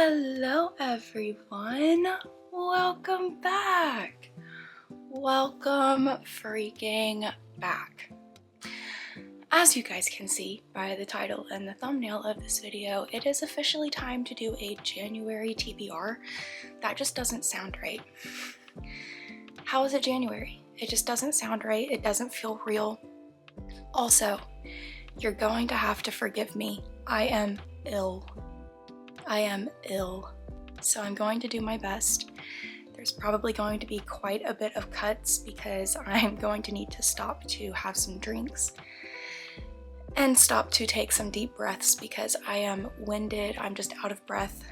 Hello everyone, welcome back. Welcome freaking back. As you guys can see by the title and the thumbnail of this video, it is officially time to do a January TBR. That just doesn't sound right. How is it January? It just doesn't sound right. It doesn't feel real. Also, you're going to have to forgive me. I am ill, so I'm going to do my best. There's probably going to be quite a bit of cuts because I'm going to need to stop to have some drinks and stop to take some deep breaths because I am winded, I'm just out of breath,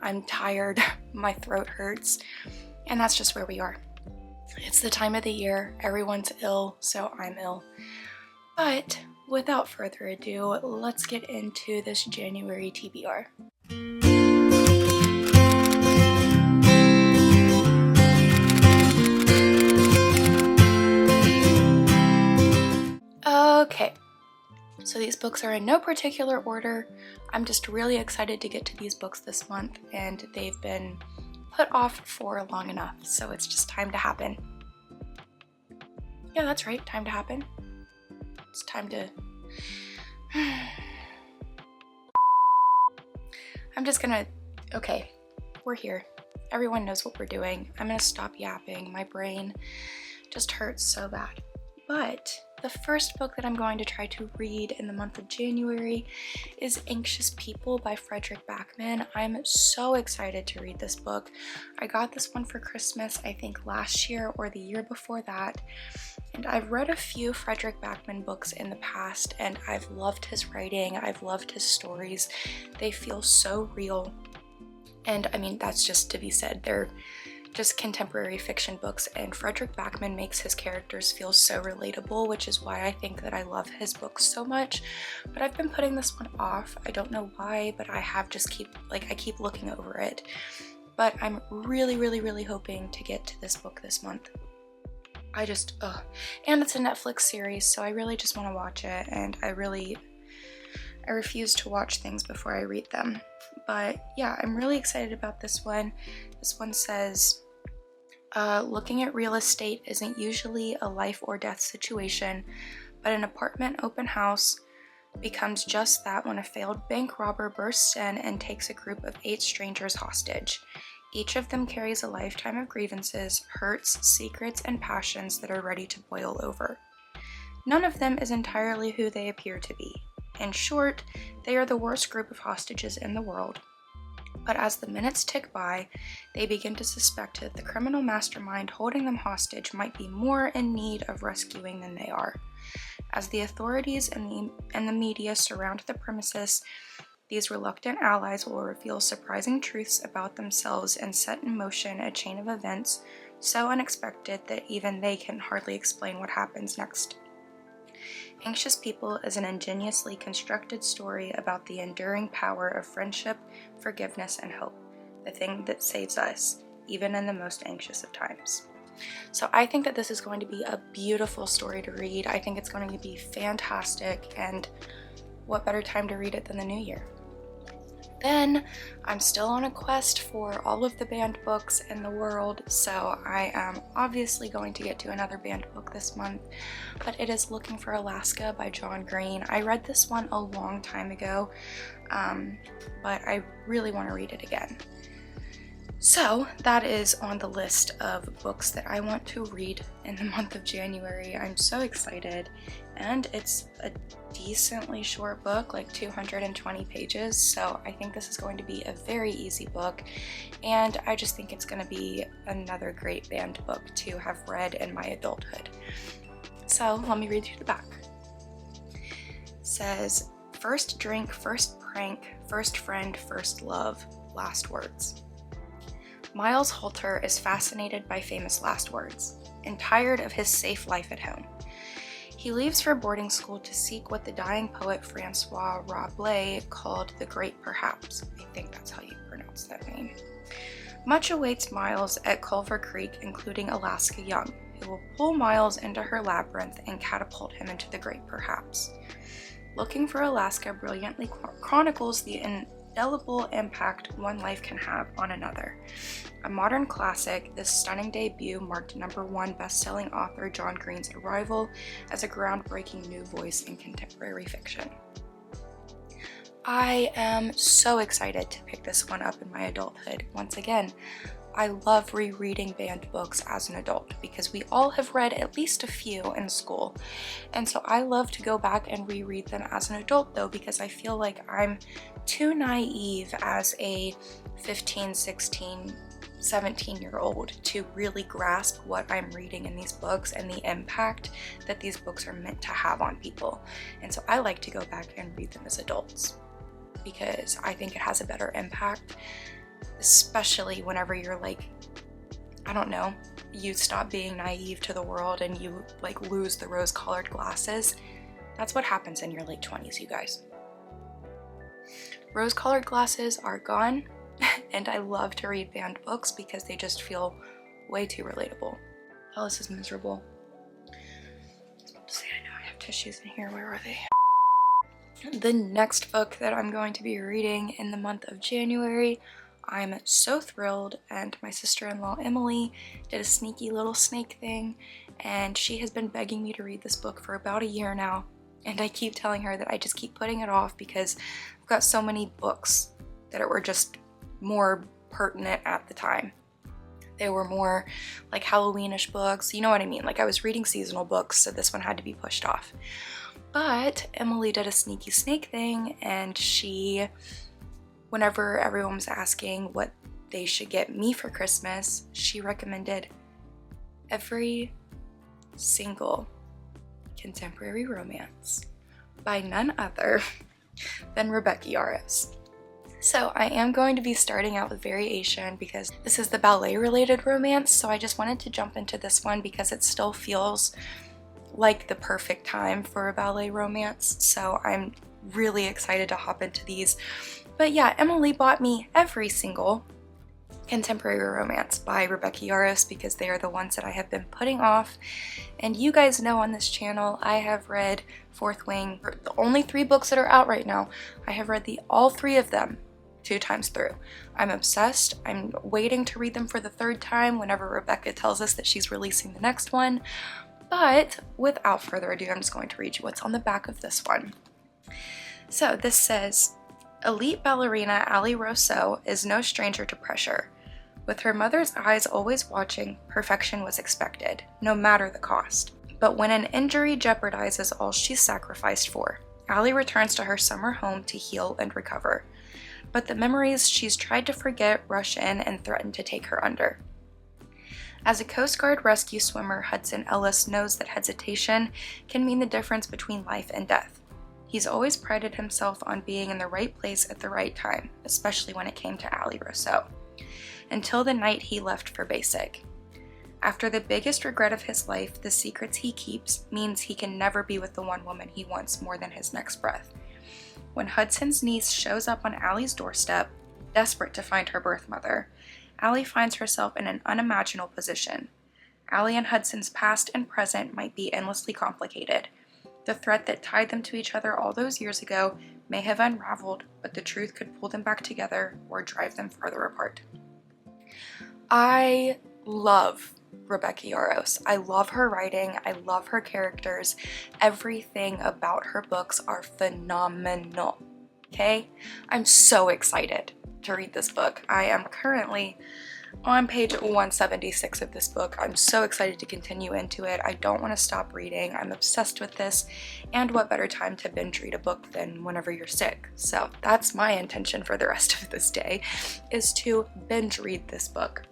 I'm tired, my throat hurts, and that's just where we are. It's the time of the year, everyone's ill, so I'm ill. But without further ado, let's get into this January TBR. Okay, so these books are in no particular order. I'm just really excited to get to these books this month, and they've been put off for long enough, so it's just time to happen. Yeah, that's right, time to happen. It's time to... I'm just gonna... Okay, we're here. Everyone knows what we're doing. I'm gonna stop yapping. My brain just hurts so bad. But the first book that I'm going to try to read in the month of January is Anxious People by Fredrik Backman. I'm so excited to read this book. I got this one for Christmas, I think last year or the year before that. And I've read a few Fredrik Backman books in the past, and I've loved his writing, I've loved his stories. They feel so real. And I mean, that's just to be said. They're just contemporary fiction books, and Fredrik Backman makes his characters feel so relatable, which is why I think that I love his books so much. But I've been putting this one off. I don't know why, but I keep looking over it. But I'm really hoping to get to this book this month. And it's a Netflix series, so I really just want to watch it, and I refuse to watch things before I read them. But yeah, I'm really excited about this one. This one says, looking at real estate isn't usually a life or death situation, but an apartment open house becomes just that when a failed bank robber bursts in and takes a group of 8 strangers hostage. Each of them carries a lifetime of grievances, hurts, secrets, and passions that are ready to boil over. None of them is entirely who they appear to be. In short, they are the worst group of hostages in the world. But as the minutes tick by, they begin to suspect that the criminal mastermind holding them hostage might be more in need of rescuing than they are. As the authorities and the media surround the premises, these reluctant allies will reveal surprising truths about themselves and set in motion a chain of events so unexpected that even they can hardly explain what happens next. Anxious People is an ingeniously constructed story about the enduring power of friendship, forgiveness, and hope, the thing that saves us, even in the most anxious of times. So I think that this is going to be a beautiful story to read. I think it's going to be fantastic, and what better time to read it than the new year? Then I'm still on a quest for all of the banned books in the world, so I am obviously going to get to another banned book this month, but it is Looking for Alaska by John Green. I read this one a long time ago, but I really want to read it again. So that is on the list of books that I want to read in the month of January. I'm so excited, and it's a decently short book, like 220 pages, so I think this is going to be a very easy book, and I just think it's going to be another great banned book to have read in my adulthood. So let me read you the back. It says, first drink, first prank, first friend, first love, last words. Miles Holter is fascinated by famous last words and tired of his safe life at home. He leaves for boarding school to seek what the dying poet Francois Rabelais called the Great Perhaps. I think that's how you pronounce that name. Much awaits Miles at Culver Creek, including Alaska Young, who will pull Miles into her labyrinth and catapult him into the Great Perhaps. Looking for Alaska brilliantly chronicles the indelible impact one life can have on another. A modern classic, this stunning debut marked #1 best-selling author John Green's arrival as a groundbreaking new voice in contemporary fiction. I am so excited to pick this one up in my adulthood. Once again, I love rereading banned books as an adult because we all have read at least a few in school. And so I love to go back and reread them as an adult though, because I feel like I'm too naive as a 15, 16, 17-year-old to really grasp what I'm reading in these books and the impact that these books are meant to have on people. And so I like to go back and read them as adults because I think it has a better impact, especially whenever you're like, I don't know, you stop being naive to the world and you like lose the rose-colored glasses. That's what happens in your late 20s, you guys. Rose-colored glasses are gone, and I love to read banned books because they just feel way too relatable. Oh, this is miserable. I know I have tissues in here. Where are they? The next book that I'm going to be reading in the month of January, I'm so thrilled, and my sister-in-law Emily did a sneaky little snake thing, and she has been begging me to read this book for about a year now, and I keep telling her that I just keep putting it off because I've got so many books that were just more pertinent at the time. They were more like Halloweenish books, you know what I mean? Like I was reading seasonal books, so this one had to be pushed off. But Emily did a sneaky snake thing, and she, whenever everyone was asking what they should get me for Christmas, she recommended every single contemporary romance by none other than Rebecca Yarros. So I am going to be starting out with Variation because this is the ballet related romance, so I just wanted to jump into this one because it still feels like the perfect time for a ballet romance, so I'm really excited to hop into these. But yeah, Emily bought me every single contemporary romance by Rebecca Yarros because they are the ones that I have been putting off. And you guys know on this channel I have read Fourth Wing, the only 3 books that are out right now. I have read all 3 of them 2 times through. I'm obsessed. I'm waiting to read them for the 3rd time whenever Rebecca tells us that she's releasing the next one. But without further ado, I'm just going to read you what's on the back of this one. So this says, elite ballerina Ali Rousseau is no stranger to pressure. With her mother's eyes always watching, perfection was expected, no matter the cost. But when an injury jeopardizes all she's sacrificed for, Ali returns to her summer home to heal and recover. But the memories she's tried to forget rush in and threaten to take her under. As a Coast Guard rescue swimmer, Hudson Ellis knows that hesitation can mean the difference between life and death. He's always prided himself on being in the right place at the right time, especially when it came to Ali Rousseau, until the night he left for basic. After the biggest regret of his life, the secrets he keeps means he can never be with the one woman he wants more than his next breath. When Hudson's niece shows up on Ali's doorstep, desperate to find her birth mother, Ali finds herself in an unimaginable position. Ali and Hudson's past and present might be endlessly complicated. The thread that tied them to each other all those years ago may have unraveled, but the truth could pull them back together or drive them farther apart. I love Rebecca Yarros. I love her writing. I love her characters. Everything about her books are phenomenal. Okay? I'm so excited to read this book. I am currently on page 176 of this book. I'm so excited to continue into it. I don't want to stop reading. I'm obsessed with this, and what better time to binge read a book than whenever you're sick? So that's my intention for the rest of this day, is to binge read this book.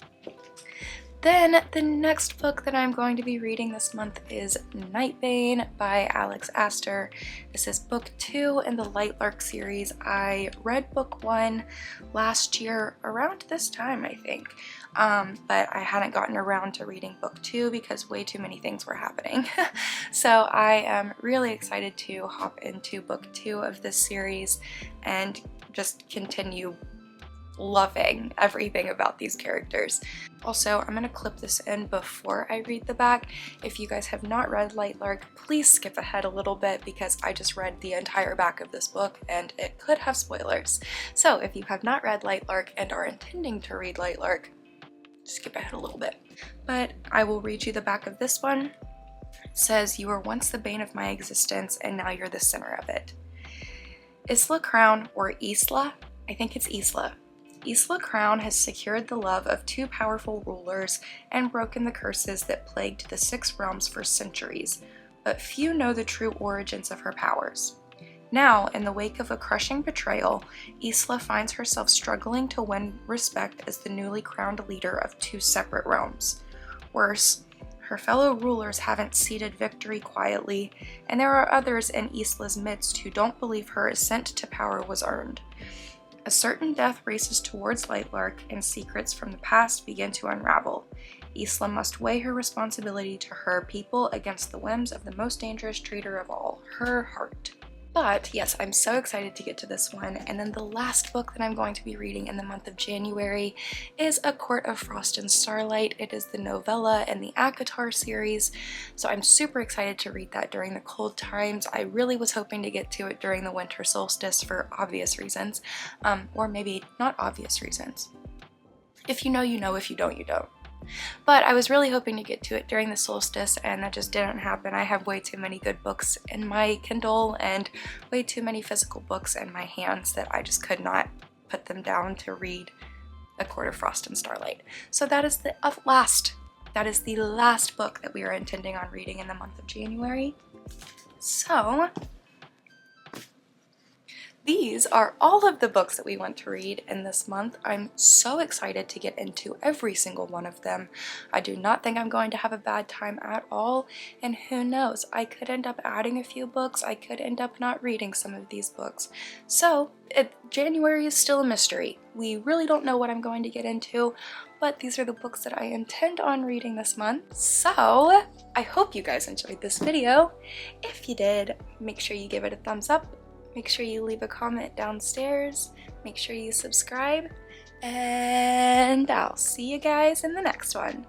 Then the next book that I'm going to be reading this month is Nightbane by Alex Astor. This is book 2 in the Lightlark series. I read book 1 last year around this time, I think, but I hadn't gotten around to reading book 2 because way too many things were happening. So I am really excited to hop into book 2 of this series and just continue loving everything about these characters. Also, I'm gonna clip this in before I read the back. If you guys have not read Lightlark, please skip ahead a little bit because I just read the entire back of this book and it could have spoilers. So if you have not read Lightlark and are intending to read Lightlark, skip ahead a little bit. But I will read you the back of this one. It says, "You were once the bane of my existence and now you're the center of it." Isla Crown, or Isla, I think it's Isla. Isla Crown has secured the love of two powerful rulers and broken the curses that plagued the 6 realms for centuries, but few know the true origins of her powers. Now, in the wake of a crushing betrayal, Isla finds herself struggling to win respect as the newly crowned leader of 2 separate realms. Worse, her fellow rulers haven't ceded victory quietly, and there are others in Isla's midst who don't believe her ascent to power was earned. A certain death races towards Lightlark, and secrets from the past begin to unravel. Isla must weigh her responsibility to her people against the whims of the most dangerous traitor of all, her heart. But yes, I'm so excited to get to this one. And then the last book that I'm going to be reading in the month of January is A Court of Frost and Starlight. It is the novella in the ACOTAR series, so I'm super excited to read that during the cold times. I really was hoping to get to it during the winter solstice for obvious reasons, or maybe not obvious reasons. If you know, you know. If you don't, you don't. But I was really hoping to get to it during the solstice, and that just didn't happen. I have way too many good books in my Kindle and way too many physical books in my hands that I just could not put them down to read A Court of Frost and Starlight. So that is the last book that we are intending on reading in the month of January. So these are all of the books that we want to read in this month. I'm so excited to get into every single one of them. I do not think I'm going to have a bad time at all, and who knows, I could end up adding a few books, I could end up not reading some of these books. So January is still a mystery. We really don't know what I'm going to get into, but these are the books that I intend on reading this month. So I hope you guys enjoyed this video. If you did, make sure you give it a thumbs up. Make sure you leave a comment downstairs, make sure you subscribe, and I'll see you guys in the next one.